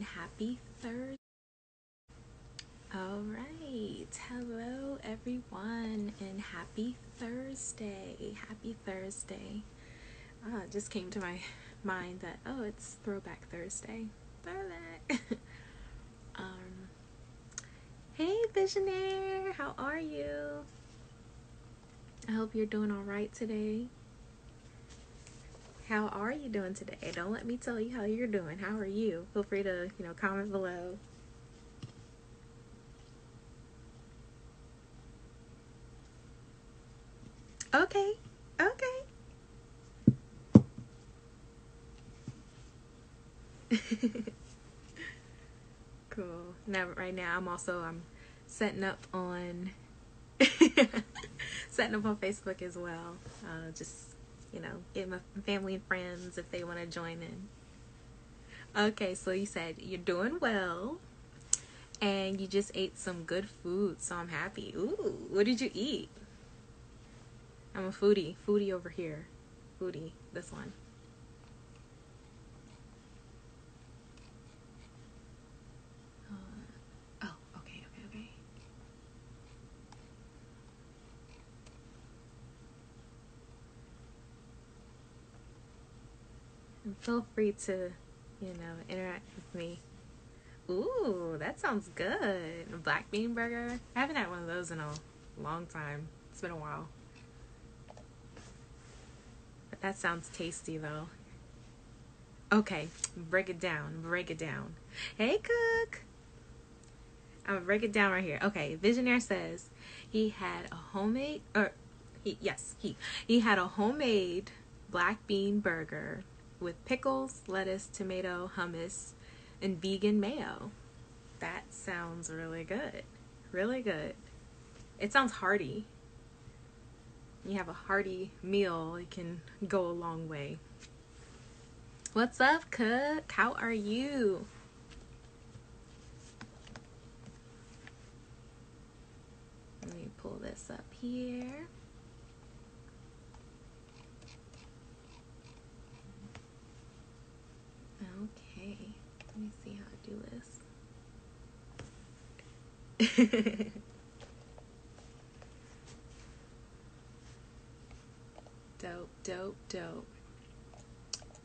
happy Thursday. All right. Hello, everyone, and happy Thursday. Happy Thursday. It just came to my mind that, it's Throwback Thursday. Throwback. Hey, Visionaire. How are you? I hope you're doing all right today. How are you doing today? Don't let me tell you how you're doing. How are you? Feel free to, comment below. Okay. Cool. Now, right now, I'm setting up on Facebook as well. Just, get my family and friends if they want to join in. Okay, so you said you're doing well, and you just ate some good food, so I'm happy. Ooh, what did you eat? I'm a foodie over here. Foodie, this one. Okay. And feel free to, interact with me. Ooh, that sounds good. A black bean burger. I haven't had one of those in a long time. It's been a while. But that sounds tasty, though. Okay, break it down. Hey, Cook. I'm gonna break it down right here. Okay, Visionaire says he had a homemade black bean burger with pickles, lettuce, tomato, hummus, and vegan mayo. That sounds really good. Really good. It sounds hearty. You have a hearty meal, it can go a long way. What's up, Cook? How are you? Let me pull this up here. Okay, let me see how to do this. Dope.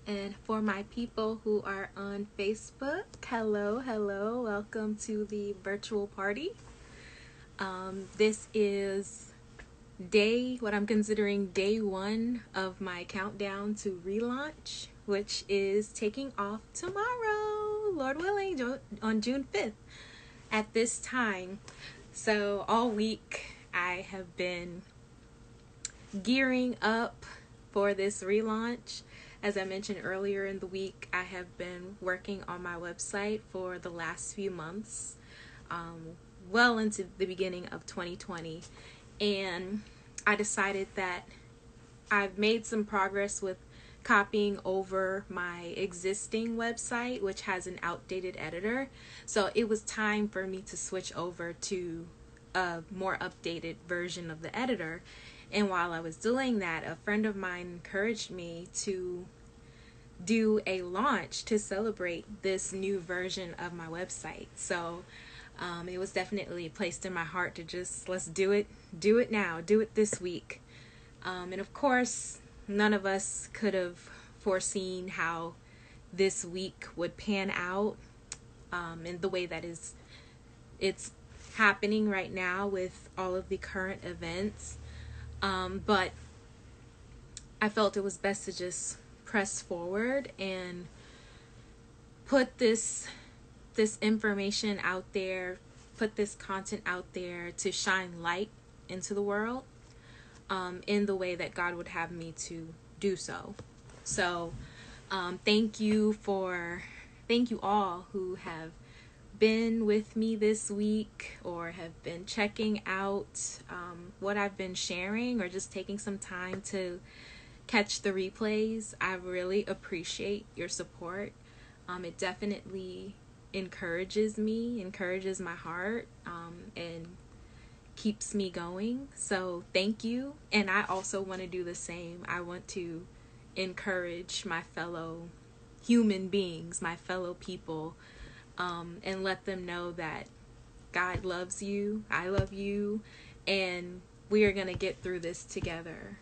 And for my people who are on Facebook, hello, welcome to the virtual party. This is what I'm considering day 1 of my countdown to relaunch, which is taking off tomorrow, Lord willing, on June 5th at this time. So all week I have been gearing up for this relaunch. As I mentioned earlier in the week, I have been working on my website for the last few months, well into the beginning of 2020, and I decided that I've made some progress with copying over my existing website, which has an outdated editor. So it was time for me to switch over to a more updated version of the editor. And while I was doing that, a friend of mine encouraged me to do a launch to celebrate this new version of my website. So it was definitely placed in my heart to just, let's do it now, do it this week. And of course, none of us could have foreseen how this week would pan out in the way that it's happening right now with all of the current events. But I felt it was best to just press forward and put this information out there, put this content out there to shine light into the world in the way that God would have me to do so. So thank you all who have been with me this week or have been checking out what I've been sharing or just taking some time to catch the replays. I really appreciate your support. It definitely encourages my heart, and keeps me going. So thank you. And I also want to do the same. I want to encourage my fellow human beings, my fellow people, and let them know that God loves you, I love you, and we are going to get through this together.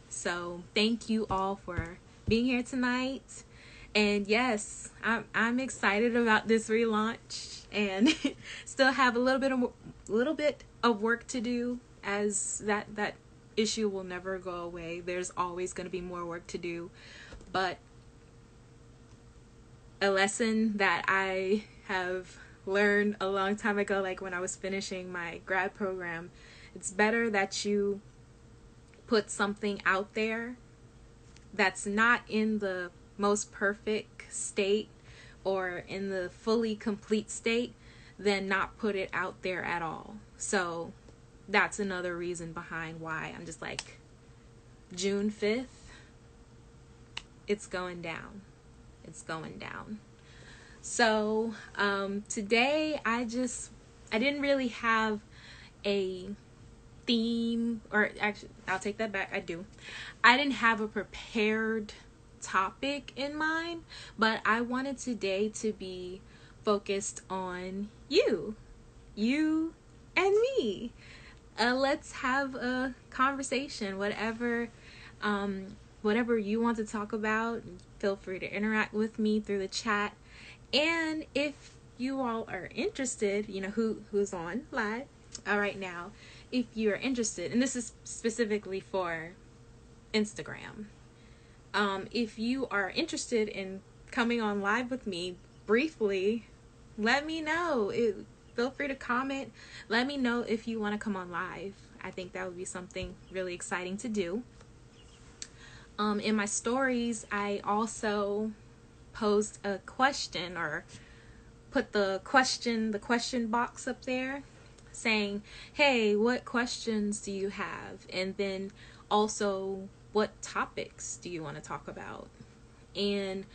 So thank you all for being here tonight. And yes, I'm excited about this relaunch, and still have a little bit of work to do, as that issue will never go away. There's always going to be more work to do, but a lesson that I have learned a long time ago, like when I was finishing my grad program, it's better that you put something out there that's not in the most perfect state or in the fully complete state than not put it out there at all. So that's another reason behind why I'm just like, June 5th, it's going down. It's going down. So today I didn't really have a theme, or actually I'll take that back. I didn't have a prepared topic in mind, but I wanted today to be focused on you and me. Let's have a conversation, whatever you want to talk about. Feel free to interact with me through the chat. And if you all are interested, who's on live right now, if you're interested, and this is specifically for Instagram, if you are interested in coming on live with me briefly, let me know. Feel free to comment. Let me know if you want to come on live. I think that would be something really exciting to do. In my stories, I also posed a question, or put the question box up there saying, hey, what questions do you have? And then also, what topics do you want to talk about? And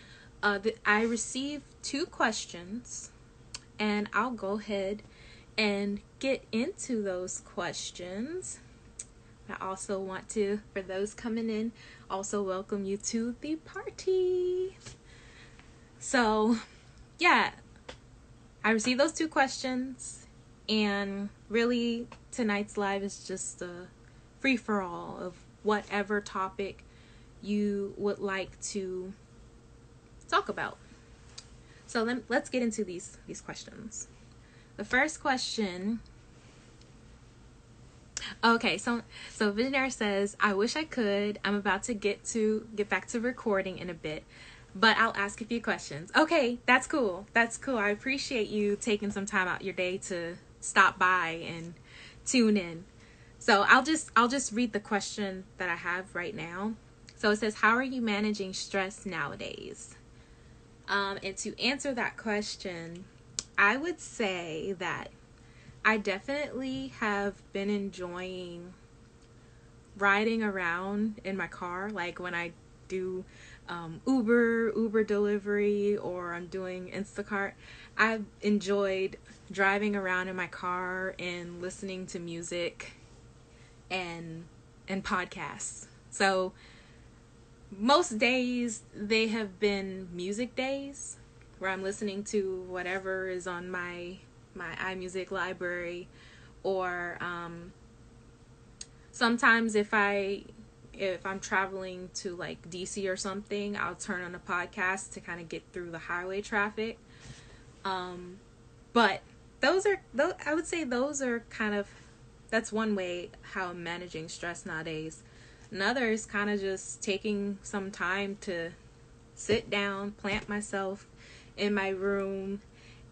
I received 2 questions, and I'll go ahead and get into those questions. I also want to, for those coming in, also welcome you to the party. So, yeah, I received those 2 questions, and really tonight's live is just a free-for-all of whatever topic you would like to talk about. So let's get into these questions. The first question. Okay, so Visionary says, I wish I could. I'm about to get back to recording in a bit, but I'll ask a few questions. Okay, that's cool. I appreciate you taking some time out your day to stop by and tune in. So I'll just read the question that I have right now. So it says, how are you managing stress nowadays? And to answer that question, I would say that I definitely have been enjoying riding around in my car. Like when I do Uber delivery, or I'm doing Instacart, I've enjoyed driving around in my car and listening to music and podcasts. So most days they have been music days, where I'm listening to whatever is on my iMusic library, or sometimes if I'm traveling to like DC or something, I'll turn on a podcast to kind of get through the highway traffic. But I would say those are that's one way how I'm managing stress nowadays. Another is kind of just taking some time to sit down, plant myself in my room,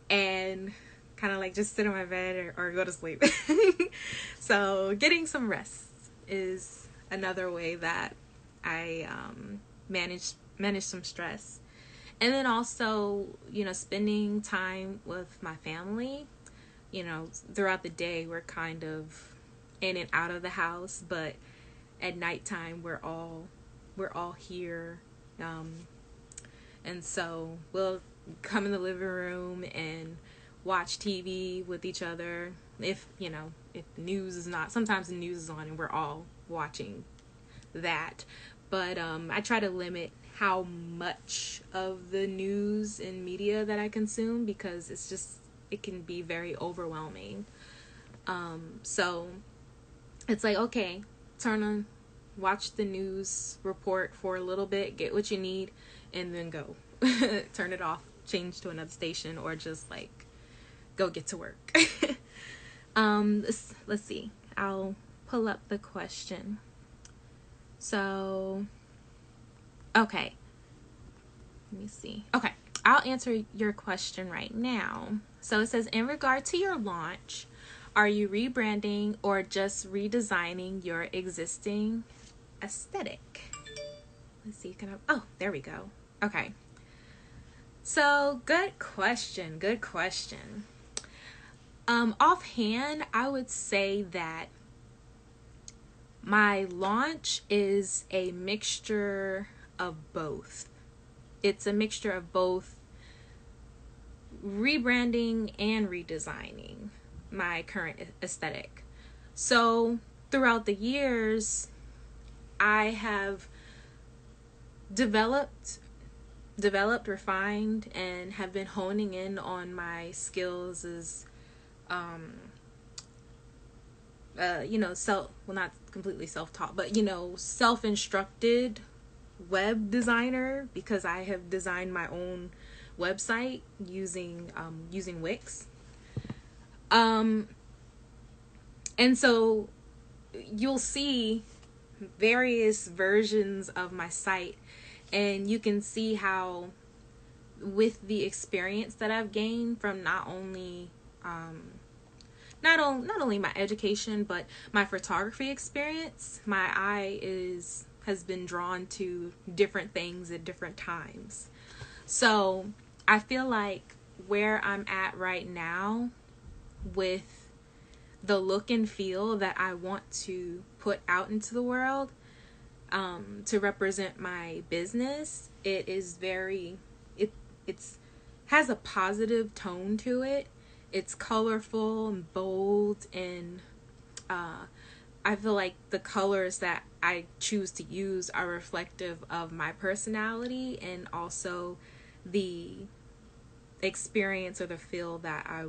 and kind of like just sit on my bed or go to sleep. So getting some rest is another way that I manage some stress. And then also, spending time with my family. Throughout the day we're kind of in and out of the house, but at nighttime we're all here, and so we'll come in the living room and watch TV with each other. If news is not, sometimes the news is on and we're all watching that, but I try to limit how much of the news and media that I consume, because it can be very overwhelming. So it's like, okay, watch the news report for a little bit, get what you need, and then go. Turn it off, change to another station, or just like go get to work. Let's see. I'll pull up the question. So, okay. Let me see. Okay, I'll answer your question right now. So it says, in regard to your launch, are you rebranding or just redesigning your existing aesthetic? Let's see. There we go. Okay. So, good question. Offhand, I would say that my launch is a mixture of both. It's a mixture of both rebranding and redesigning my current aesthetic. So throughout the years, I have developed, refined, and have been honing in on my skills as not completely self-taught, but self-instructed web designer, because I have designed my own website using Wix. And so you'll see various versions of my site, and you can see how, with the experience that I've gained from not only my education, but my photography experience, my eye has been drawn to different things at different times. So I feel like where I'm at right now with the look and feel that I want to put out into the world, to represent my business, it's has a positive tone to it. It's colorful and bold, and I feel like the colors that I choose to use are reflective of my personality and also the experience or the feel that I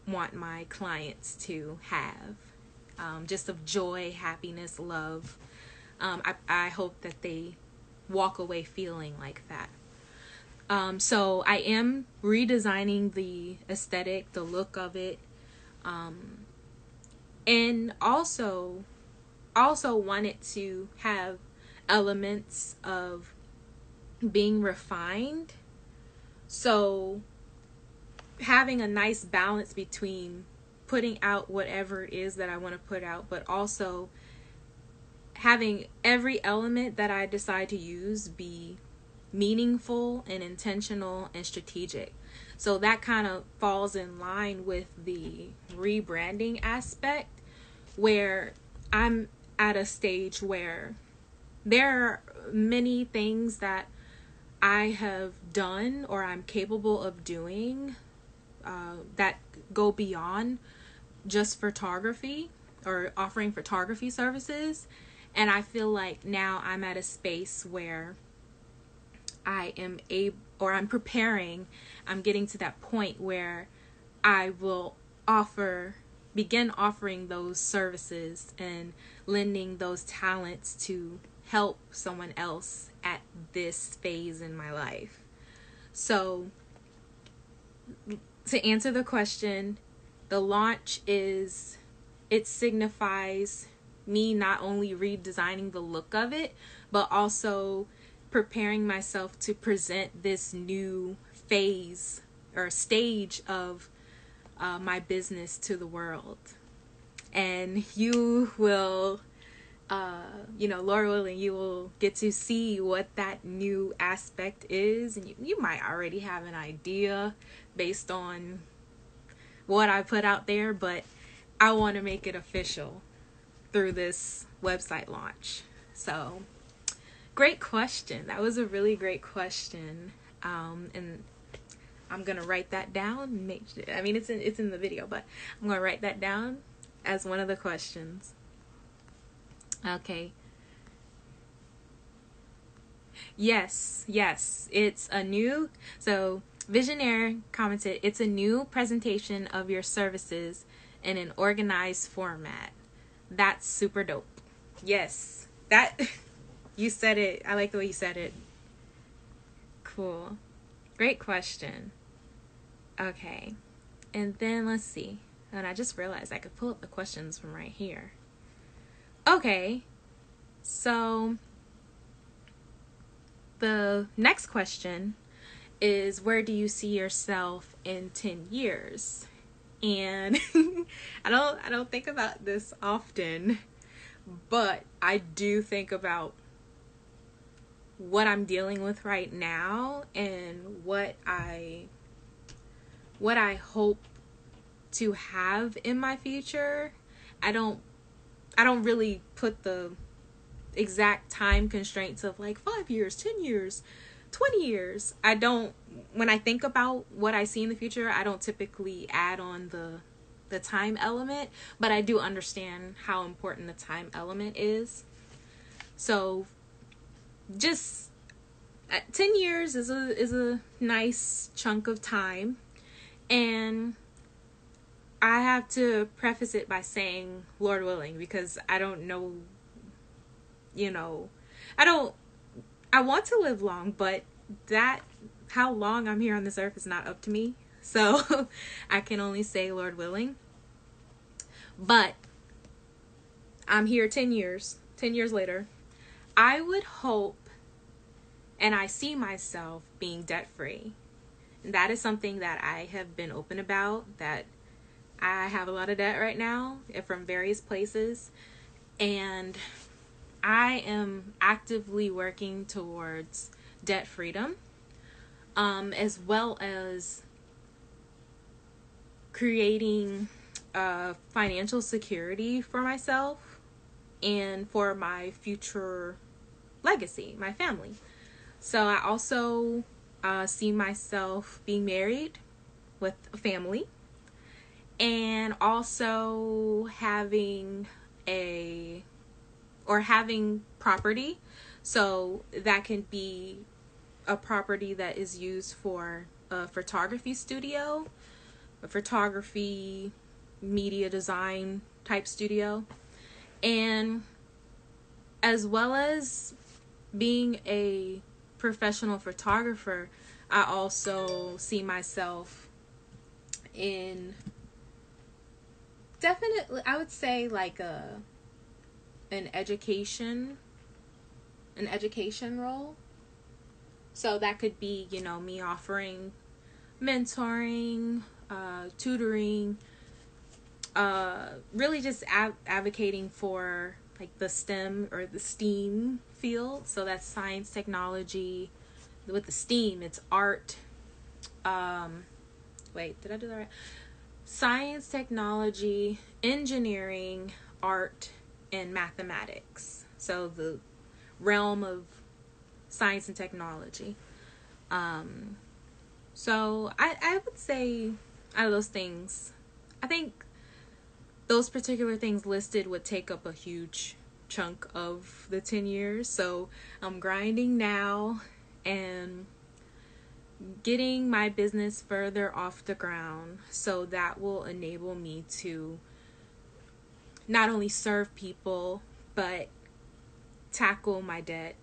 want my clients to have. Just of joy, happiness, love. I hope that they walk away feeling like that. So I am redesigning the aesthetic, the look of it, and also want it to have elements of being refined. So having a nice balance between putting out whatever it is that I want to put out, but also having every element that I decide to use be meaningful and intentional and strategic. So that kind of falls in line with the rebranding aspect, where I'm at a stage where there are many things that I have done or I'm capable of doing that go beyond just photography or offering photography services. And I feel like now I'm at a space where I'm getting to that point where I will begin offering those services and lending those talents to help someone else at this phase in my life. So to answer the question, the launch it signifies me not only redesigning the look of it, but also preparing myself to present this new phase or stage of my business to the world. And you will, Lord willing, you will get to see what that new aspect is. And you might already have an idea based on what I put out there, but I want to make it official through this website launch. So, great question. That was a really great question. And I'm going to write that down. It's in the video, but I'm going to write that down as one of the questions. Okay. Yes, yes. It's a new, so Visionaire commented, it's a new presentation of your services in an organized format. That's super dope. Yes, that, you said it. I like the way you said it. Cool. Great question. Okay. And then let's see. And I just realized I could pull up the questions from right here. Okay. So the next question is, where do you see yourself in 10 years? And I don't think about this often, but I do think about what I'm dealing with right now and what I hope to have in my future. I don't really put the exact time constraints of like 5 years, 10 years, 20 years. When I think about what I see in the future, I don't typically add on the time element, but I do understand how important the time element is. So just 10 years is a nice chunk of time, and I have to preface it by saying Lord willing, because I don't know, I want to live long, but how long I'm here on this earth is not up to me. So I can only say Lord willing. But I'm here 10 years later. I would hope, and I see myself being debt free. And that is something that I have been open about, that I have a lot of debt right now from various places. And I am actively working towards debt freedom, as well as creating financial security for myself and for my future legacy, my family. So I also see myself being married with a family, and also having property. So that can be a property that is used for a photography studio, a photography, media design type studio, and as well as being a professional photographer, I also see myself in definitely, I would say, like an education role. So that could be, me offering mentoring, tutoring, really just advocating for like the STEM or the STEAM field. So that's science, technology. With the STEAM, it's art. Wait, did I do that right? Science, technology, engineering, art, and mathematics. So the realm of science and technology. So I would say out of those things, I think those particular things listed would take up a huge chunk of the 10 years. So I'm grinding now and getting my business further off the ground, so that will enable me to not only serve people, but tackle my debt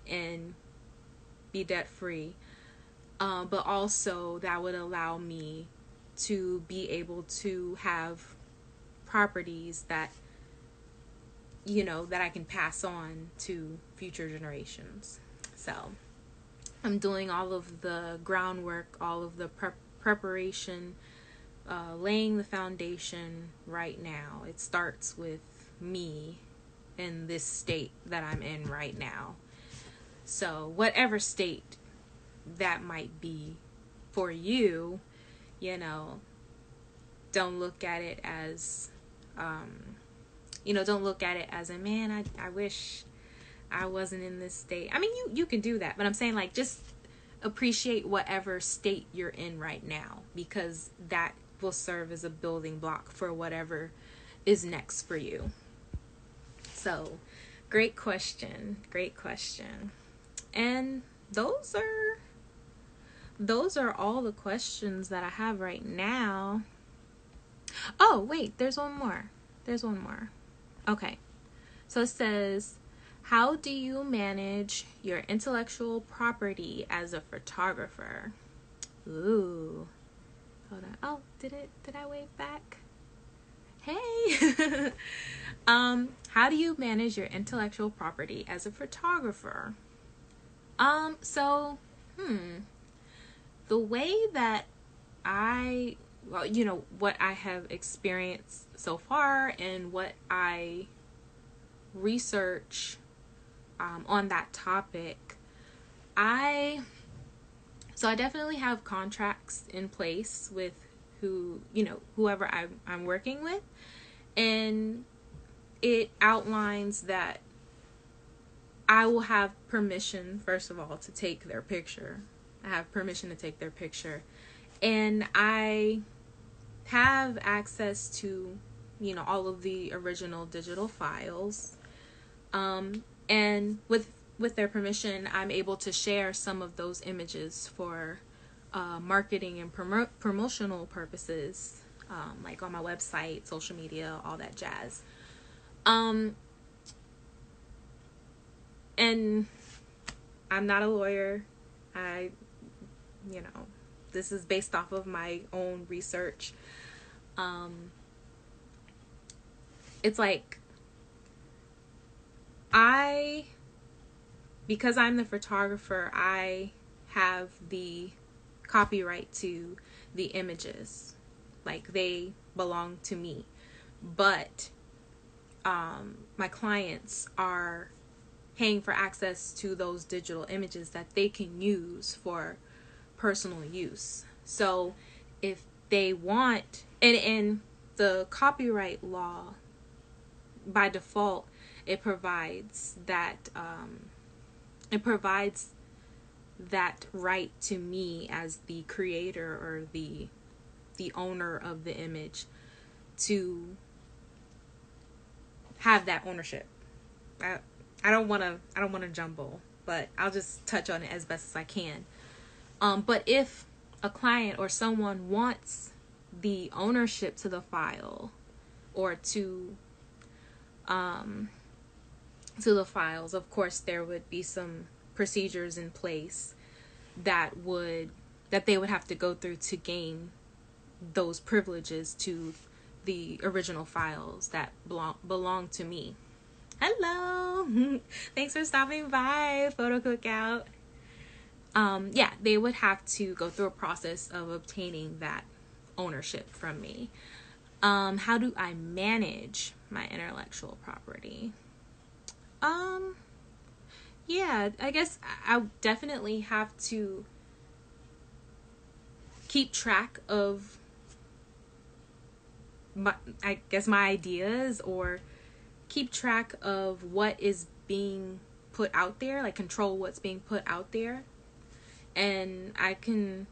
and be debt free. But also that would allow me to be able to have properties that, that I can pass on to future generations. So I'm doing all of the groundwork, all of the preparation, laying the foundation right now. It starts with me in this state that I'm in right now. So whatever state that might be for you, don't look at it as, don't look at it as a man, I wish I wasn't in this state. I mean, you can do that, but I'm saying, like, just appreciate whatever state you're in right now, because that will serve as a building block for whatever is next for you. So, great question. And those are all the questions that I have right now. Oh, wait, there's one more. Okay. So it says, how do you manage your intellectual property as a photographer? Ooh. Hold on. Oh, did I wave back? Hey. How do you manage your intellectual property as a photographer? The way that what I have experienced so far and what I research on that topic, I definitely have contracts in place with whoever I'm working with, and it outlines that I will have permission, first of all, to take their picture. I have permission to take their picture, and I have access to all of the original digital files, and with their permission, I'm able to share some of those images for marketing and promotional purposes, like on my website, social media, all that jazz. And I'm not a lawyer. This is based off of my own research. It's like because I'm the photographer, I have the copyright to the images. Like, they belong to me. But my clients are paying for access to those digital images that they can use for personal use. So if they want, and the copyright law, by default, it provides that right to me as the creator or the owner of the image to have that ownership. I don't want to jumble, but I'll just touch on it as best as I can. But if a client or someone wants the ownership to the file or to the files, of course there would be some procedures in place that they would have to go through to gain those privileges to the original files that belong to me. Hello. Thanks for stopping by, Photo Cookout. They would have to go through a process of obtaining that ownership from me. How do I manage my intellectual property? I guess I definitely have to keep track of my ideas, or keep track of what is being put out there, like control what's being put out there. And I can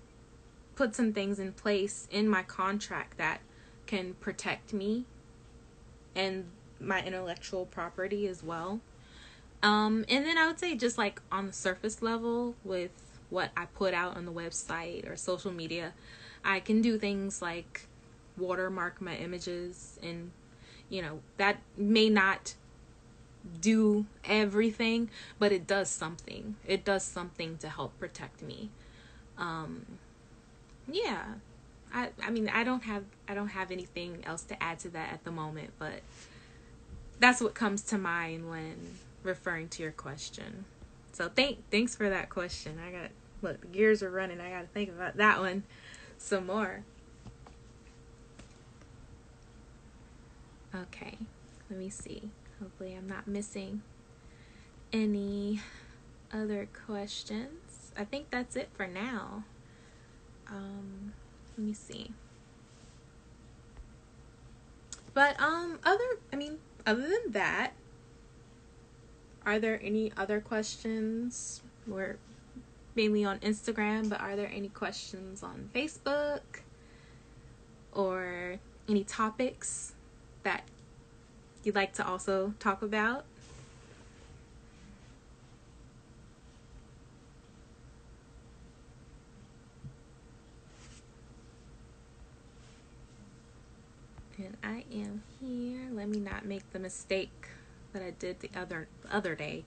put some things in place in my contract that can protect me and my intellectual property as well. And then I would say, just like on the surface level with what I put out on the website or social media, I can do things like watermark my images, and that may not do everything, but it does something. It does something to help protect me. I don't have anything else to add to that at the moment, but that's what comes to mind when referring to your question. So thanks for that question. The gears are running. I got to think about that one some more. Okay, let me see. Hopefully I'm not missing any other questions. I think that's it for now. Let me see. But other than that, are there any other questions? We're mainly on Instagram, but are there any questions on Facebook or any topics that you'd like to also talk about? And I am here. Let me not make the mistake that I did the other day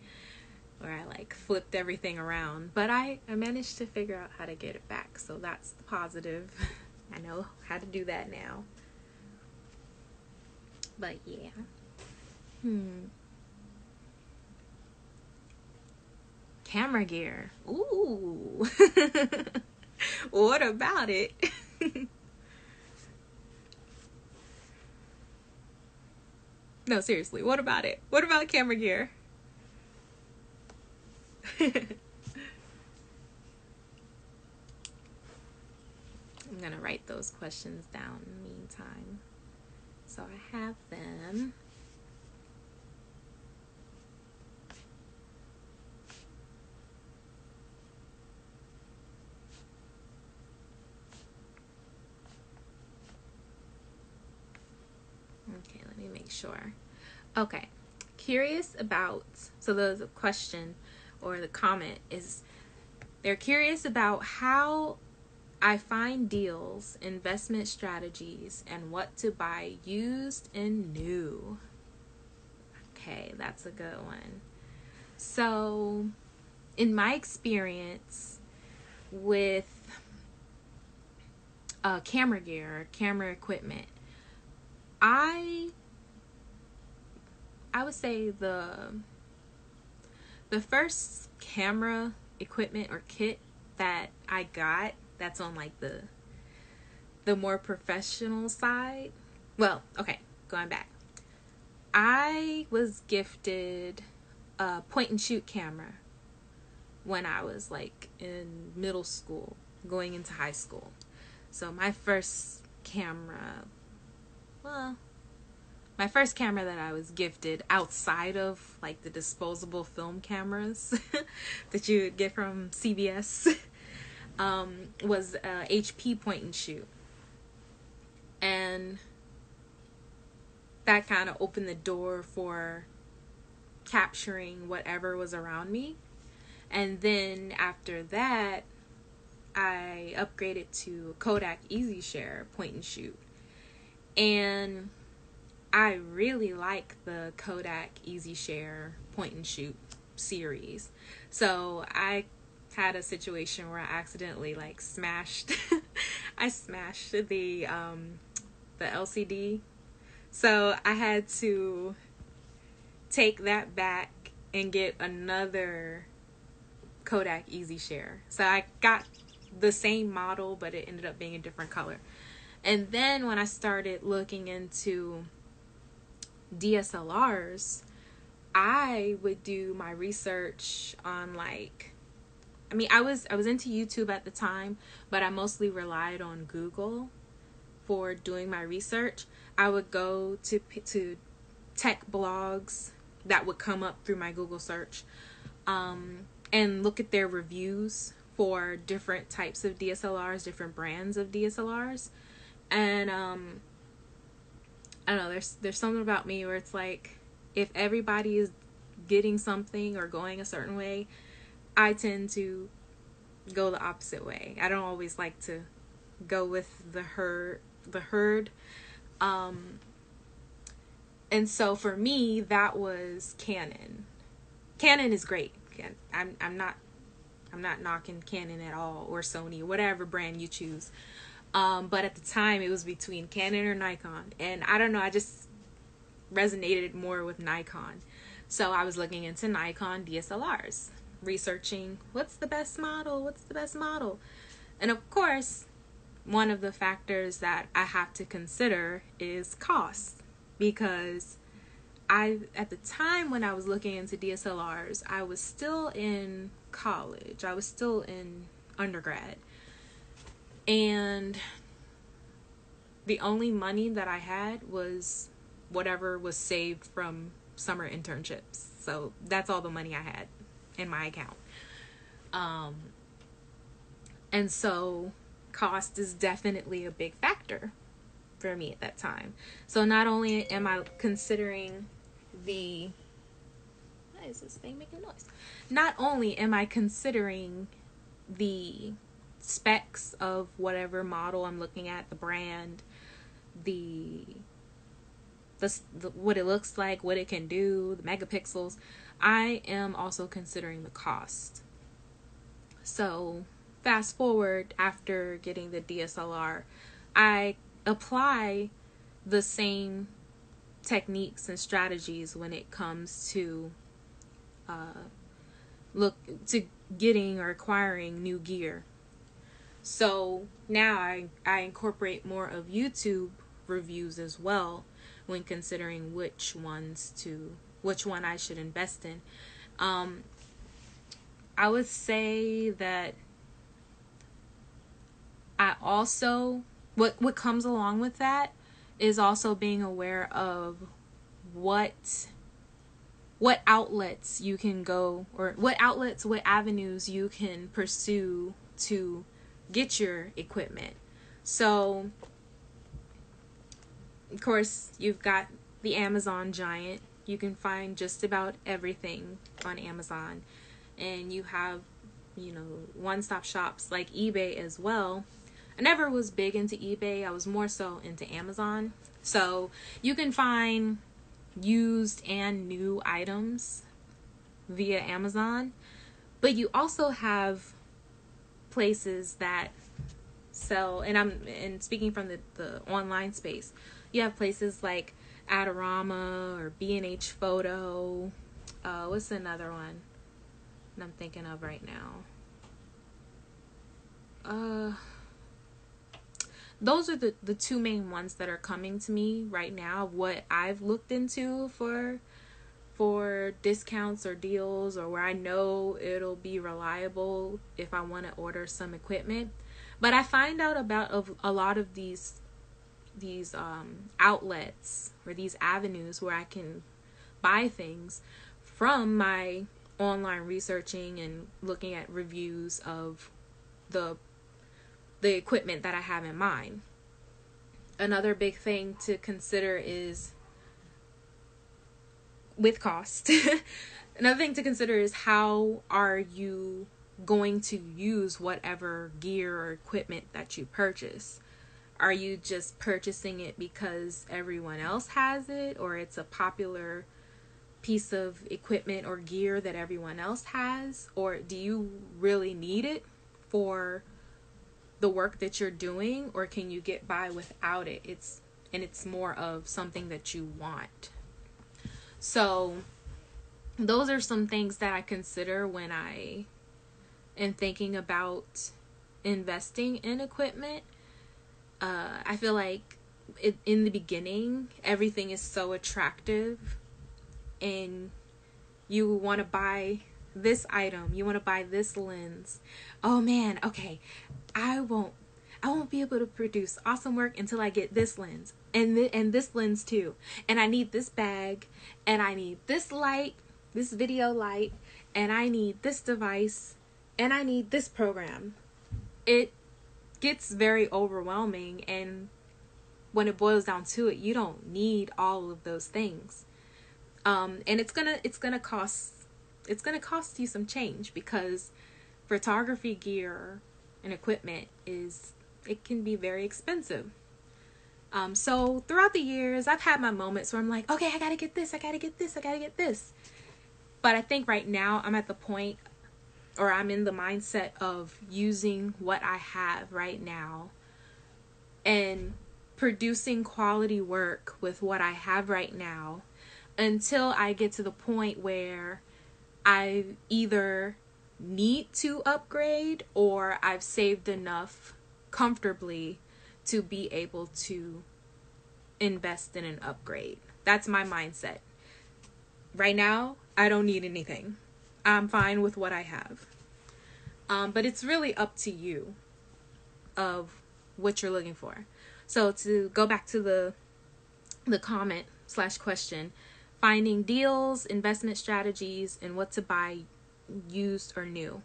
where I like flipped everything around. But I managed to figure out how to get it back. So that's the positive. I know how to do that now. But yeah. Camera gear. Ooh. What about it? No, seriously, what about it? What about camera gear? I'm gonna write those questions down in the meantime, so I have them. Okay, let me make sure. Okay, curious about, so the question or the comment is, they're curious about how I find deals, investment strategies, and what to buy used and new. Okay, that's a good one. So, in my experience with camera gear, camera equipment, I would say the first camera equipment or kit that I got that's on like the more professional side. Well, okay, going back. I was gifted a point and shoot camera when I was like in middle school, going into high school. So my first camera that I was gifted outside of like the disposable film cameras that you would get from CVS was a HP point and shoot. And that kind of opened the door for capturing whatever was around me. And then after that, I upgraded to Kodak Easy Share point and shoot. And I really like the Kodak Easy Share point and shoot series. So I had a situation where I accidentally like smashed I smashed the LCD. So I had to take that back and get another Kodak Easy Share. So I got the same model, but it ended up being a different color. And then when I started looking into DSLRs, I would do my research on like, I was into YouTube at the time, but I mostly relied on Google for doing my research. I would go to tech blogs that would come up through my Google search, and look at their reviews for different types of DSLRs, different brands of DSLRs. And I don't know, there's something about me where it's like, if everybody is getting something or going a certain way, I tend to go the opposite way. I don't always like to go with the herd. And so for me, that was Canon. Canon is great. I'm not knocking Canon at all, or Sony, or whatever brand you choose. But at the time, it was between Canon or Nikon. And I don't know, I just resonated more with Nikon. So I was looking into Nikon DSLRs, researching what's the best model. And of course, one of the factors that I have to consider is cost. Because at the time when I was looking into DSLRs, I was still in college. I was still in undergrad. And the only money that I had was whatever was saved from summer internships. So that's all the money I had in my account. And so cost is definitely a big factor for me at that time. So not only am I considering why is this thing making noise? Not only am I considering the specs of whatever model I'm looking at, the brand, the what it looks like, what it can do, the megapixels. I am also considering the cost. So fast forward, after getting the DSLR, I apply the same techniques and strategies when it comes to getting or acquiring new gear. So now I incorporate more of YouTube reviews as well when considering which one I should invest in. I would say that I also, what comes along with that is also being aware of what outlets you can go, or what avenues you can pursue to get your equipment. So, of course, you've got the Amazon giant. You can find just about everything on Amazon. And you have, one-stop shops like eBay as well. I never was big into eBay. I was more so into Amazon. So you can find used and new items via Amazon. But you also have places that sell, and speaking from the online space, you have places like Adorama or B&H Photo. What's another one I'm thinking of right now? Those are the two main ones that are coming to me right now, what I've looked into for discounts or deals, or where I know it'll be reliable if I want to order some equipment. But I find out about a lot of these outlets or these avenues where I can buy things from my online researching and looking at reviews of the equipment that I have in mind. Another big thing to consider is with cost. Another thing to consider is, how are you going to use whatever gear or equipment that you purchase? Are you just purchasing it because everyone else has it, or it's a popular piece of equipment or gear that everyone else has? Or do you really need it for the work that you're doing, or can you get by without it? It's more of something that you want. So those are some things that I consider when I am thinking about investing in equipment. I feel like in the beginning, everything is so attractive, and you want to buy this item, you want to buy this lens. Oh man, okay, I won't be able to produce awesome work until I get this lens and this lens too. And I need this bag, and I need this light, this video light, and I need this device, and I need this program. It gets very overwhelming, and when it boils down to it, you don't need all of those things. And it's gonna cost you some change, because photography gear and equipment it can be very expensive. So throughout the years, I've had my moments where I'm like, okay, I gotta get this. But I think right now I'm at the point, or I'm in the mindset of using what I have right now and producing quality work with what I have right now, until I get to the point where I either need to upgrade, or I've saved enough comfortably to be able to invest in an upgrade. That's my mindset. Right now, I don't need anything. I'm fine with what I have. But it's really up to you of what you're looking for. So to go back to the comment/question, finding deals, investment strategies, and what to buy used or new.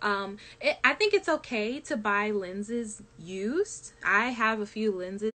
I think it's okay to buy lenses used. I have a few lenses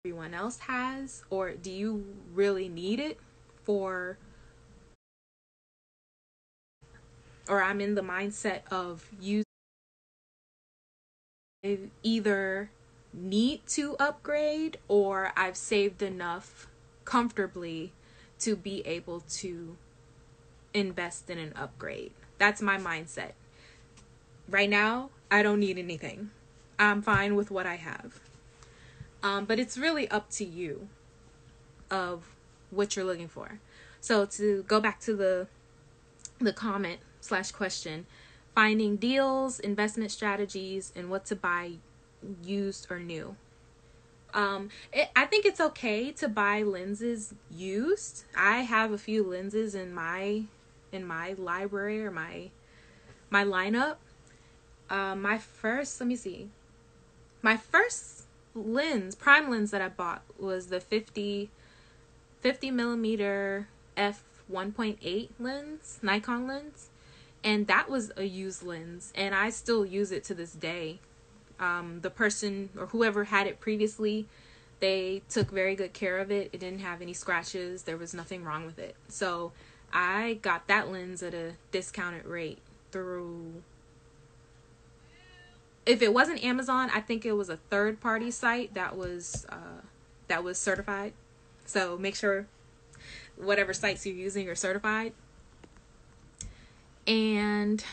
everyone else has, or do you really need it for, or I'm in the mindset of you either need to upgrade or I've saved enough comfortably to be able to invest in an upgrade. That's my mindset. Right now, I don't need anything. I'm fine with what I have. But it's really up to you of what you're looking for. So to go back to the comment / question, finding deals, investment strategies, and what to buy used or new. I think it's okay to buy lenses used. I have a few lenses in my library or my lineup. My first lens, prime lens that I bought was the 50 millimeter f1.8 lens, Nikon lens. And that was a used lens, and I still use it to this day. The person or whoever had it previously, they took very good care of it. It didn't have any scratches. There was nothing wrong with it. So I got that lens at a discounted rate through, if it wasn't Amazon, I think it was a third-party site that was certified. So make sure whatever sites you're using are certified. And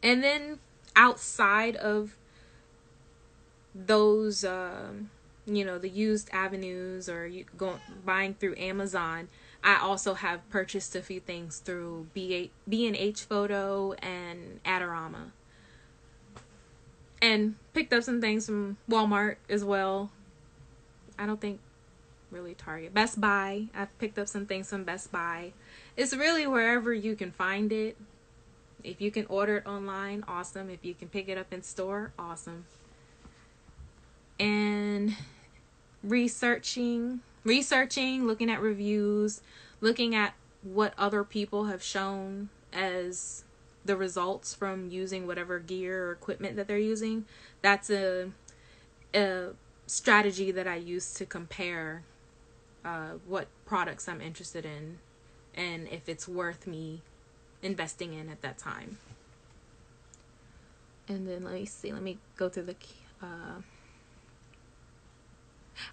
then outside of those, the used avenues or buying through Amazon, I also have purchased a few things through B&H Photo and Adorama. And picked up some things from Walmart as well. I don't think really Target. Best Buy. I've picked up some things from Best Buy. It's really wherever you can find it. If you can order it online, awesome. If you can pick it up in store, awesome. And researching, looking at reviews, looking at what other people have shown as the results from using whatever gear or equipment that they're using. That's a strategy that I use to compare what products I'm interested in and if it's worth me investing in at that time. And then let me go through the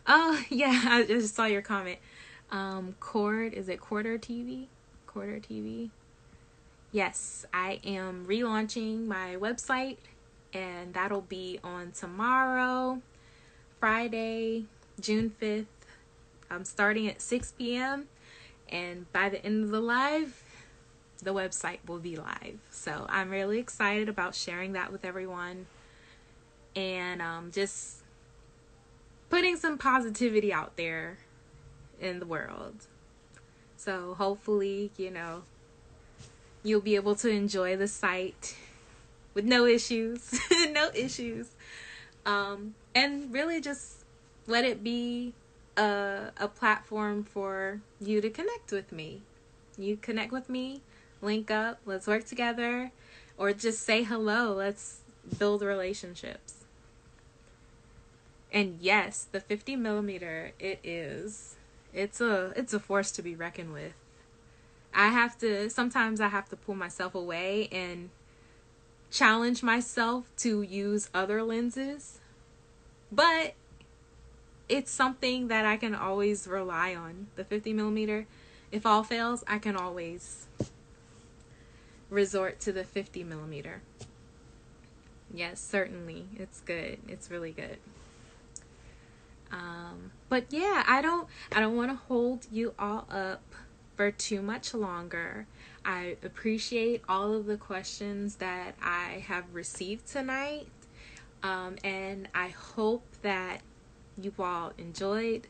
oh yeah, I just saw your comment. Is it Quarter TV? Yes, I am relaunching my website, and that'll be on tomorrow, Friday, June 5th. I'm starting at 6 p.m. and by the end of the live, the website will be live. So I'm really excited about sharing that with everyone and just putting some positivity out there in the world. So hopefully, you'll be able to enjoy the site with no issues, and really just let it be a platform for you to connect with me. You connect with me, link up, let's work together, or just say hello. Let's build relationships. And yes, the 50 millimeter, it's a force to be reckoned with. Sometimes I have to pull myself away and challenge myself to use other lenses, but it's something that I can always rely on. The 50 millimeter, if all fails, I can always resort to the 50 millimeter. Yes, certainly. It's good. It's really good. But yeah, I don't want to hold you all up for too much longer. I appreciate all of the questions that I have received tonight. And I hope that you all enjoyed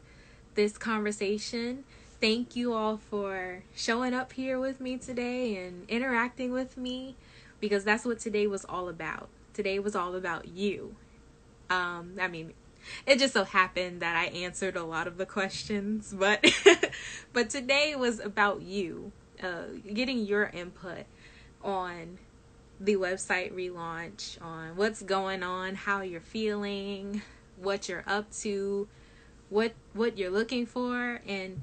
this conversation. Thank you all for showing up here with me today and interacting with me, because that's what today was all about. Today was all about you. It just so happened that I answered a lot of the questions, but but today was about you, getting your input on the website relaunch, on what's going on, how you're feeling, what you're up to, what you're looking for, and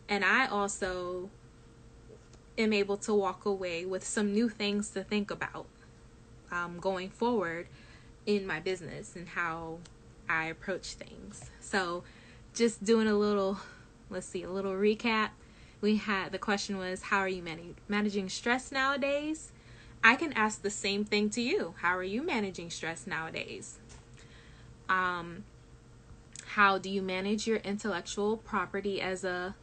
I also am able to walk away with some new things to think about going forward in my business and how I approach things. So just doing a little recap. The question was, how are you managing stress nowadays? I can ask the same thing to you. How are you managing stress nowadays? How do you manage your intellectual property as a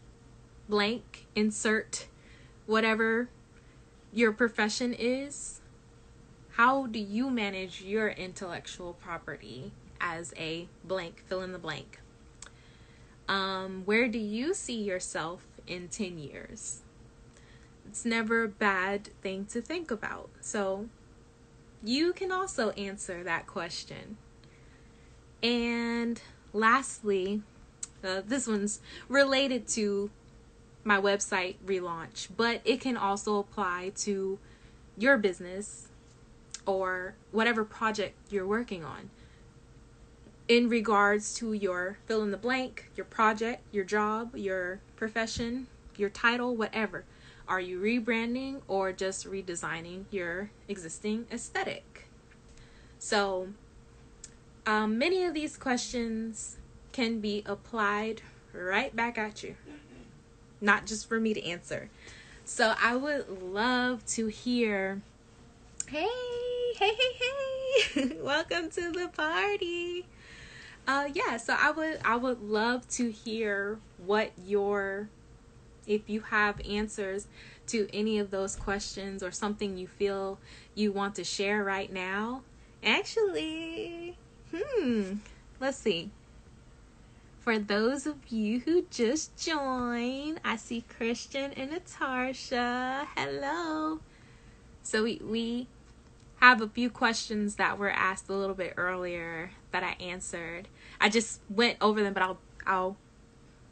blank? Insert whatever your profession is. How do you manage your intellectual property as a blank? Fill in the blank. Where do you see yourself in 10 years? It's never a bad thing to think about. So you can also answer that question. And lastly, this one's related to my website Relaunch, but it can also apply to your business or whatever project you're working on. In regards to your fill in the blank, your project, your job, your profession, your title, whatever. Are you rebranding or just redesigning your existing aesthetic? So, many of these questions can be applied right back at you. Not just for me to answer. So I would love to hear, hey, welcome to the party. So I would love to hear if you have answers to any of those questions or something you feel you want to share right now. Actually, let's see. For those of you who just joined, I see Christian and Natasha. Hello. So we have a few questions that were asked a little bit earlier that I answered. I just went over them, but I'll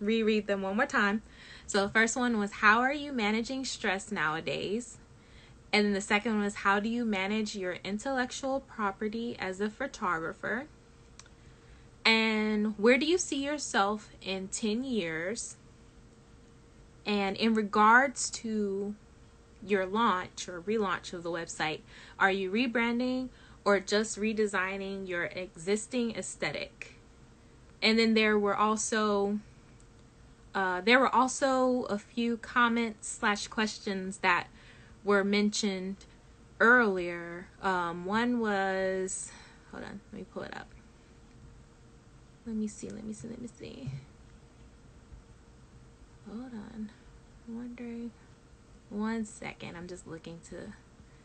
reread them one more time. So the first one was, how are you managing stress nowadays? And then the second one was, how do you manage your intellectual property as a photographer? And where do you see yourself in 10 years? And in regards to your launch or relaunch of the website, are you rebranding or just redesigning your existing aesthetic? And then there were also a few comments / questions that were mentioned earlier. One was, hold on, let me pull it up. Let me see. Hold on. I'm wondering. One second. I'm just looking to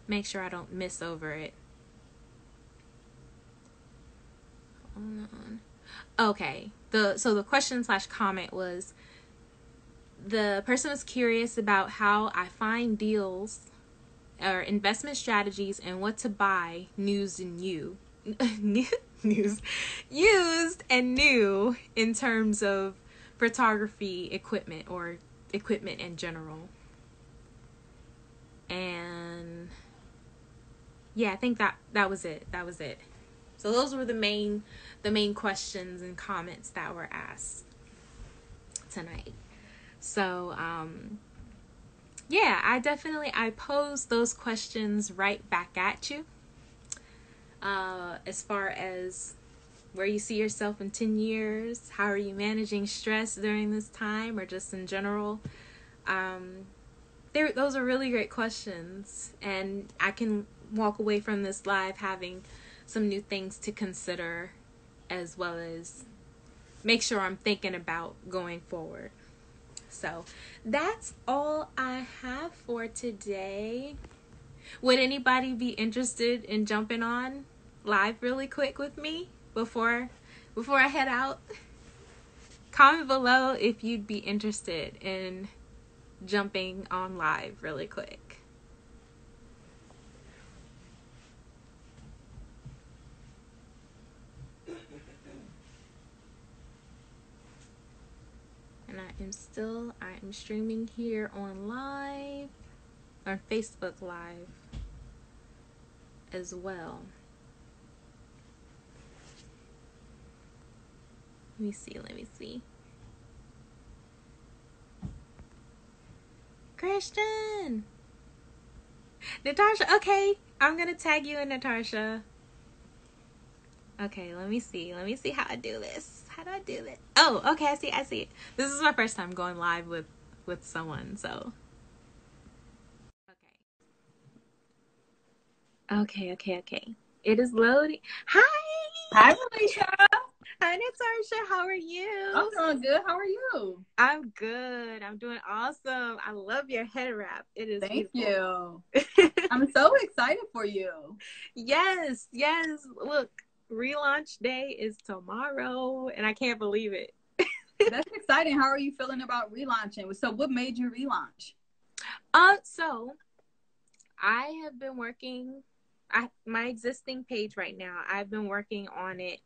make sure I don't miss over it. Hold on. Okay. So the question / comment was, the person was curious about how I find deals or investment strategies and what to buy used and new in terms of photography equipment or equipment in general. And yeah, I think that was it. So those were the main questions and comments that were asked tonight. So I posed those questions right back at you. As far as where you see yourself in 10 years, how are you managing stress during this time, or just in general? Those are really great questions, and I can walk away from this live having some new things to consider, as well as make sure I'm thinking about going forward. So that's all I have for today. Would anybody be interested in jumping on live really quick with me before I head out? Comment below if you'd be interested in jumping on live really quick. And I am streaming here on Facebook Live as well. Let me see. Christian. Natasha, okay. I'm going to tag you in, Natasha. Okay, let me see. Let me see how I do this. How do I do this? Oh, okay, I see it. This is my first time going live with someone, so. Okay. It is loading. Hi! Hi, Felicia. Hi, Natasha. How are you? I'm doing good. How are you? I'm good. I'm doing awesome. I love your head wrap. It is Thank beautiful. you. I'm so excited for you. Yes. Look, relaunch day is tomorrow, and I can't believe it. That's exciting. How are you feeling about relaunching? So what made you relaunch? So I have been working my existing page right now. I've been working on it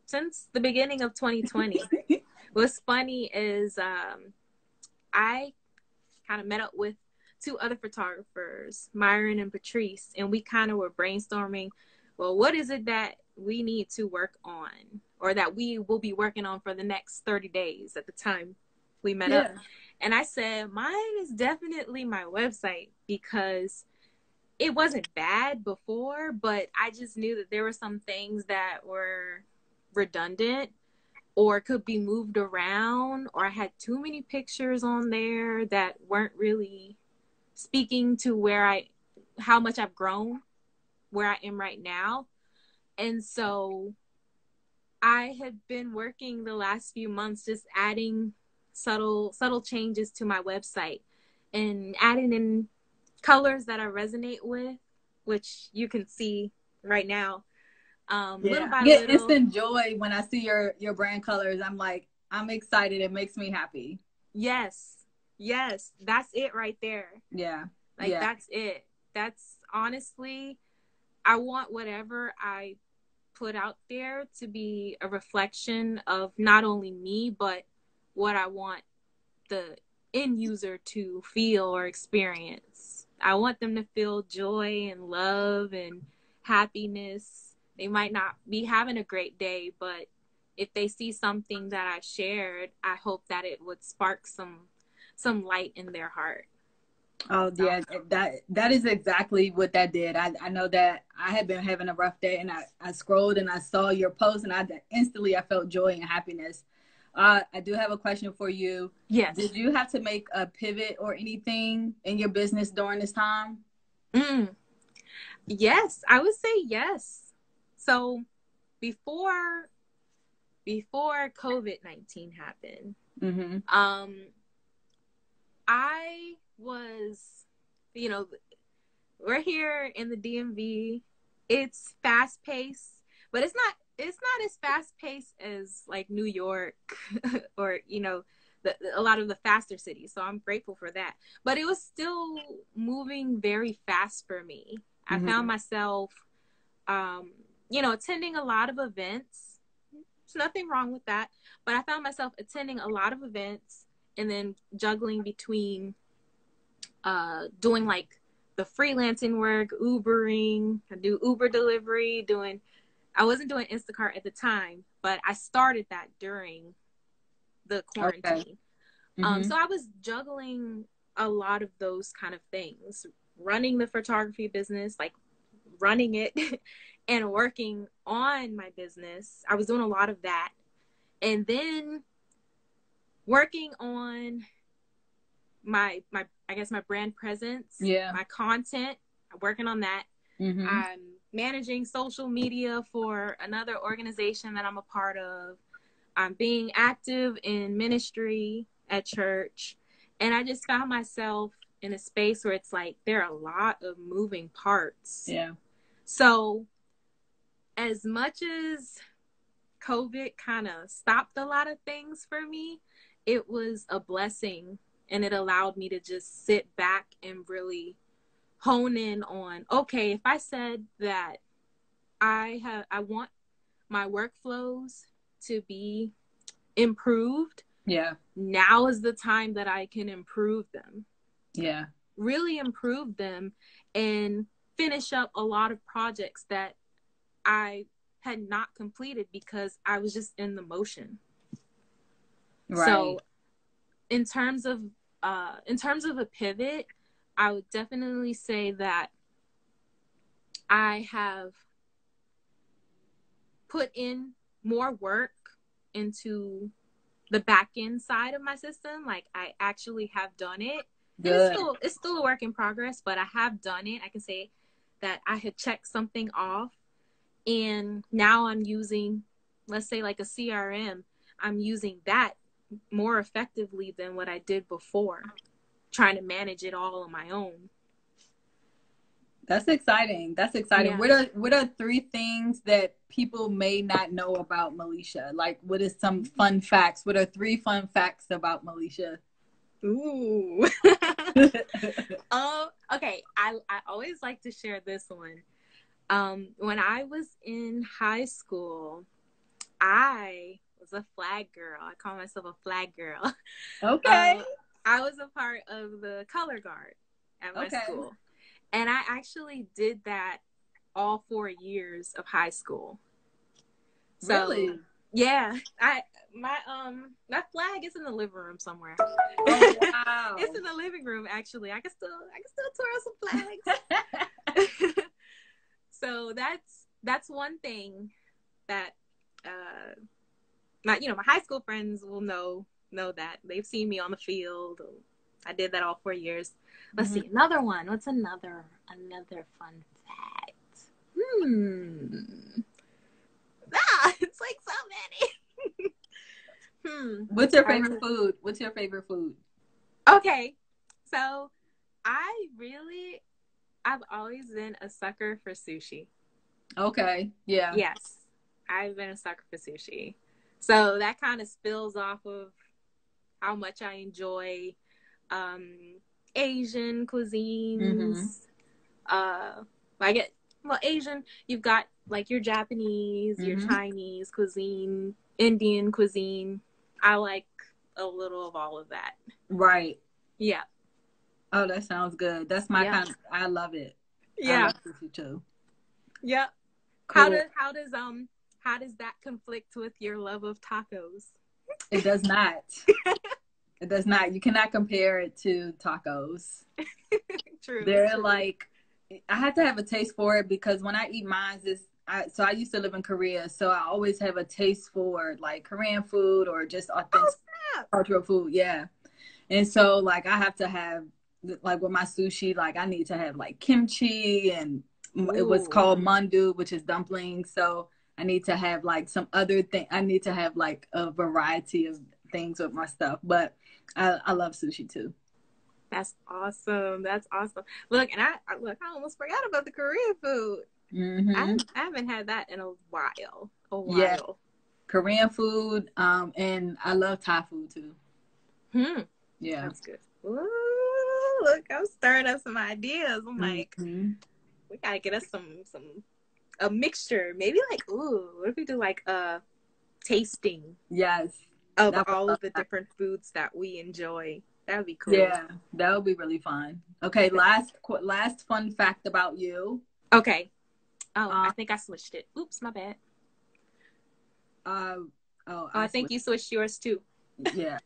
since the beginning of 2020. What's funny is I kind of met up with two other photographers, Myron and Patrice, and we kind of were brainstorming, well, what is it that we need to work on, or that we will be working on for the next 30 days at the time we met up. And I said, mine is definitely my website, because it wasn't bad before, but I just knew that there were some things that were redundant or could be moved around, or I had too many pictures on there that weren't really speaking to how much I've grown, where I am right now. And so I have been working the last few months just adding subtle changes to my website and adding in colors that I resonate with, which you can see right now. Little by I get little. instant joy when I see your brand colors. I'm excited. It makes me happy. Yes. That's it right there. Yeah. That's it. That's honestly, I want whatever I put out there to be a reflection of not only me, but what I want the end user to feel or experience. I want them to feel joy and love and happiness. They might not be having a great day, but if they see something that I shared, I hope that it would spark some light in their heart. Oh yeah, that is exactly what that did. I know that I had been having a rough day, and I scrolled and I saw your post, and I felt joy and happiness. I do have a question for you. Yes. Did you have to make a pivot or anything in your business during this time? Yes, I would say yes. So before COVID-19 happened, I was, we're here in the DMV. It's fast paced, but it's not as fast paced as like New York or, a lot of the faster cities. So I'm grateful for that. But it was still moving very fast for me. I found myself, attending a lot of events. There's nothing wrong with that. But I found myself attending a lot of events and then juggling between doing like the freelancing work, Ubering. I do Uber delivery, I wasn't doing Instacart at the time, but I started that during the quarantine. Okay. So I was juggling a lot of those kind of things, running the photography business, like running it and working on my business. I was doing a lot of that. And then working on my I guess my brand presence, my content, I'm working on that. I'm managing social media for another organization that I'm a part of. I'm being active in ministry at church. And I just found myself in a space where it's like there are a lot of moving parts. Yeah. So as much as COVID kind of stopped a lot of things for me, it was a blessing, and it allowed me to just sit back and really hone in on, okay, if I said that I want my workflows to be improved, now is the time that I can improve them. Yeah. Really improve them and finish up a lot of projects that I had not completed because I was just in the motion. Right. So in terms of in terms of a pivot, I would definitely say that I have put in more work into the back end side of my system. Like, I actually have done it. Good. And it's still a work in progress, but I have done it. I can say that I had checked something off, and now I'm using, let's say, like a CRM. I'm using that more effectively than what I did before, trying to manage it all on my own. That's exciting. That's exciting. Yeah. What are 3 things that people may not know about Melisha? Like, what is some fun facts? What are 3 fun facts about Melisha? Ooh. Okay. I always like to share this one. When I was in high school, I was a flag girl. I call myself a flag girl. Okay. I was a part of the color guard at my school. And I actually did that all 4 years of high school. So, really? Yeah. My flag is in the living room somewhere. Oh, wow. It's in the living room, actually. I can still twirl some flags. So that's one thing that my high school friends will know that. They've seen me on the field. I did that all 4 years. Let's see, another one. What's another fun fact? It's like so many. What's your favorite food? What's your favorite food? Okay, so I've always been a sucker for sushi. Okay, yeah. Yes, I've been a sucker for sushi. So that kind of spills off of how much I enjoy Asian cuisines. Asian, you've got like your Japanese, your Chinese cuisine, Indian cuisine. I like a little of all of that. Right. Yeah. Oh, that sounds good. That's my kind of, I love it. Yeah. I love sushi too. Yeah. Cool. How does that conflict with your love of tacos? It does not. It does not. You cannot compare it to tacos. True. They're like, I had to have a taste for it because when I eat mine, so I used to live in Korea, so I always have a taste for like Korean food or just authentic cultural food. Yeah. And so like I have to have, like with my sushi, like I need to have like kimchi, and it was called mandu, which is dumplings. So I need to have like some other thing. I need to have like a variety of things with my stuff. But I love sushi too. That's awesome. Look, and I almost forgot about the Korean food. I haven't had that in a while. Yeah. Korean food, and I love Thai food too. Yeah. That's good. Ooh, look, I'm stirring up some ideas. I'm like, we gotta get us a mixture. Maybe like, what if we do like a tasting? Yes. Of all of the different foods that we enjoy. That would be cool. Yeah, that would be really fun. Okay, last fun fact about you. Okay. I think I switched it. Oops, my bad. I think you switched yours too. Yeah.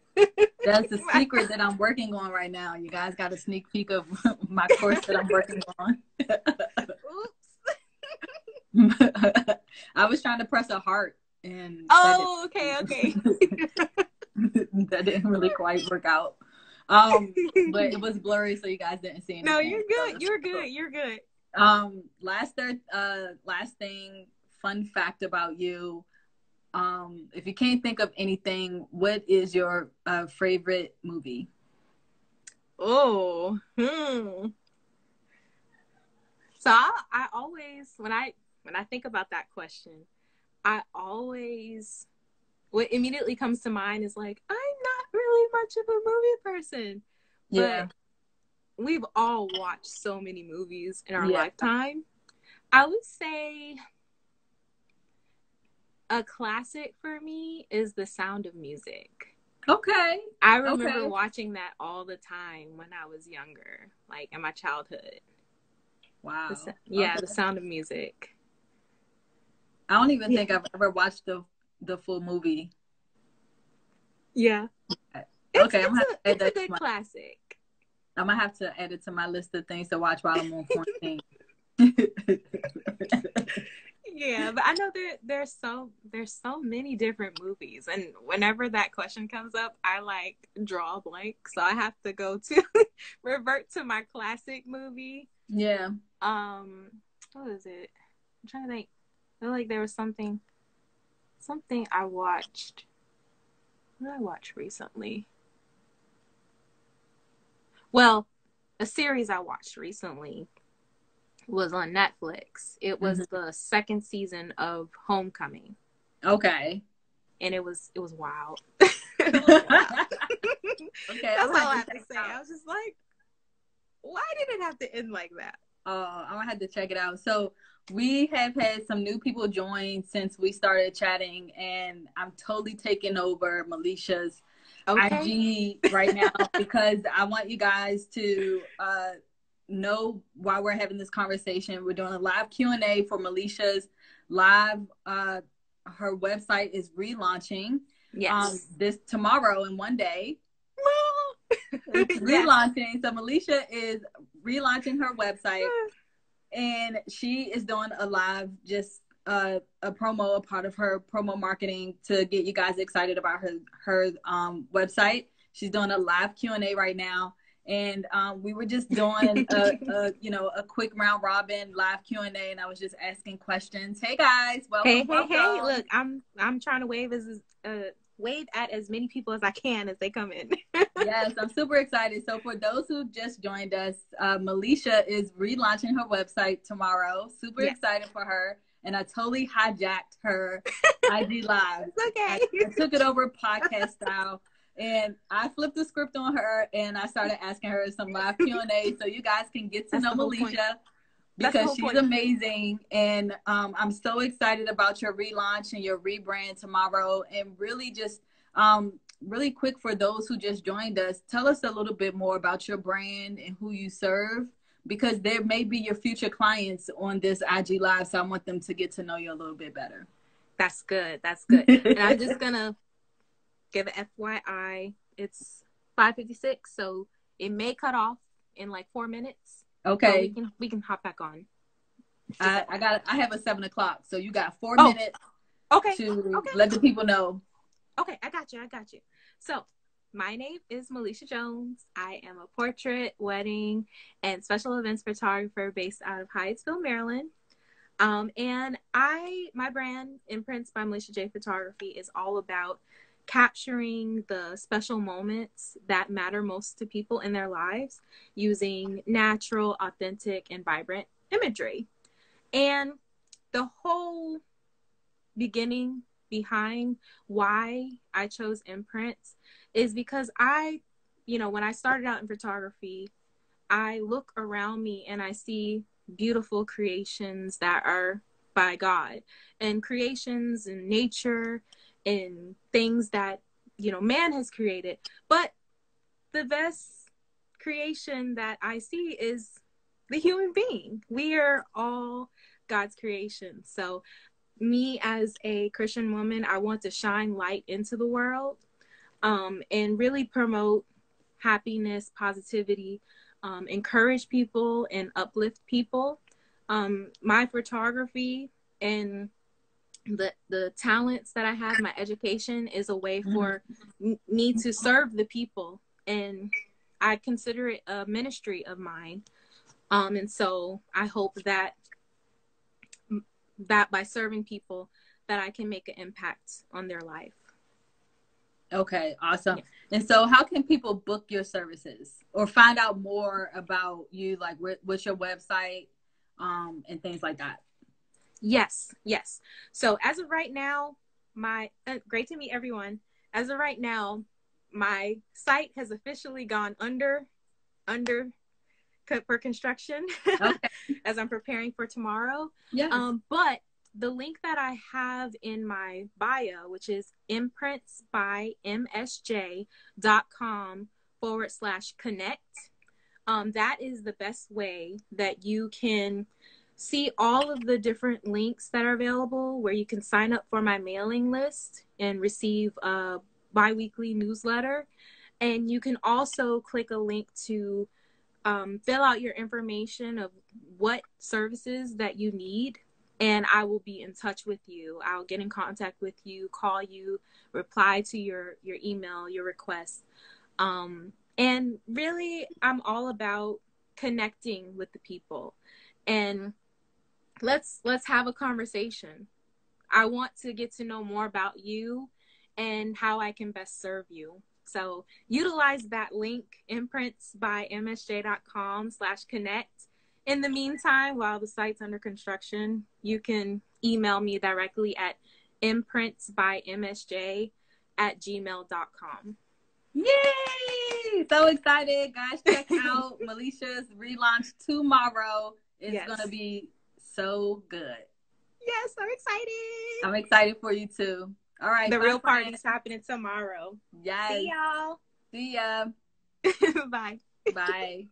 That's the secret that I'm working on right now. You guys got a sneak peek of my course that I'm working on. Oops. I was trying to press a heart, and okay. That didn't really quite work out. But it was blurry, so you guys didn't see anything. No, you're good. You're good. Last thing, fun fact about you. If you can't think of anything, what is your favorite movie? So I always, when I think about that question, what immediately comes to mind is like, I'm not really much of a movie person. Yeah. But we've all watched so many movies in our lifetime. I would say a classic for me is The Sound of Music. Okay. I remember watching that all the time when I was younger, like in my childhood. Wow. The Sound of Music. I don't even think I've ever watched the full movie. Yeah. I Okay, it's a good classic. I'm gonna have to add it to my list of things to watch while I'm on quarantine. Yeah, but I know there's so many different movies, and whenever that question comes up, I like draw a blank, so I have to go to revert to my classic movie. Yeah. What is it? I'm trying to think. I feel like there was something I watched. What did I watch recently? Well, a series I watched recently was on Netflix. It was the second season of Homecoming. Okay. And it was wild. Okay. That's all I have to say. I was just like, why did it have to end like that? I'm gonna have to check it out. So we have had some new people join since we started chatting, and I'm totally taking over Melicia's IG right now because I want you guys to know why we're having this conversation. We're doing a live Q&A for Melicia's live. Her website is relaunching. Yes. This tomorrow in one day. It's relaunching. So Melicia is relaunching her website, and she is doing a live, just a promo, a part of her promo marketing to get you guys excited about her website. She's doing a live Q&A right now, and we were just doing a quick round robin live Q&A, and I was just asking questions. Hey guys, welcome. Hey! Look, I'm trying to wave at as many people as I can as they come in. Yes, I'm super excited. So for those who just joined us, Melicia is relaunching her website tomorrow. Super excited for her. And I totally hijacked her IG Live. It's okay. I took it over podcast style. And I flipped the script on her, and I started asking her some live Q&A so you guys can get to know Melicia. Because she's amazing, and I'm so excited about your relaunch and your rebrand tomorrow. And really just really quick, for those who just joined us, tell us a little bit more about your brand and who you serve, because there may be your future clients on this IG Live, so I want them to get to know you a little bit better. That's good. And I'm just going to give an FYI. It's 5:56, so it may cut off in like 4 minutes. Okay. So we can hop back on. I have a 7 o'clock, so you got 4 minutes. To let the people know. Okay, I got you. So my name is Melicia Jones. I am a portrait, wedding, and special events photographer based out of Hyattsville, Maryland. And my brand, Imprints by Melicia J Photography, is all about capturing the special moments that matter most to people in their lives using natural, authentic, and vibrant imagery. And the whole beginning behind why I chose Imprints is because when I started out in photography, I look around me and I see beautiful creations that are by God, and creations in nature and things that man has created. But the best creation that I see is the human being. We are all God's creation. So me as a Christian woman, I want to shine light into the world, and really promote happiness, positivity, encourage people and uplift people. My photography and the talents that I have, my education, is a way for me to serve the people, and I consider it a ministry of mine. And so I hope that by serving people, that I can make an impact on their life. Okay, awesome. Yeah. And so how can people book your services or find out more about you? Like, what's your website, and things like that? Yes. So as of right now, great to meet everyone. As of right now, my site has officially gone under for construction. Okay. As I'm preparing for tomorrow. Yes. But the link that I have in my bio, which is imprintsbymsj.com/connect, that is the best way that you can see all of the different links that are available, where you can sign up for my mailing list and receive a bi-weekly newsletter. And you can also click a link to fill out your information of what services that you need, and I will be in touch with you. I'll get in contact with you, call you, reply to your email, your request. And really, I'm all about connecting with the people, and let's have a conversation. I want to get to know more about you and how I can best serve you. So utilize that link, imprintsbymsj.com/connect. In the meantime, while the site's under construction, you can email me directly at imprintsbymsj@gmail.com. Yay! So excited. Guys, check out Melicia's relaunch tomorrow. It's going to be so good. Yes, I'm excited. I'm excited for you too. All right. The real party's happening tomorrow. Yes. See y'all. See ya. Bye. Bye.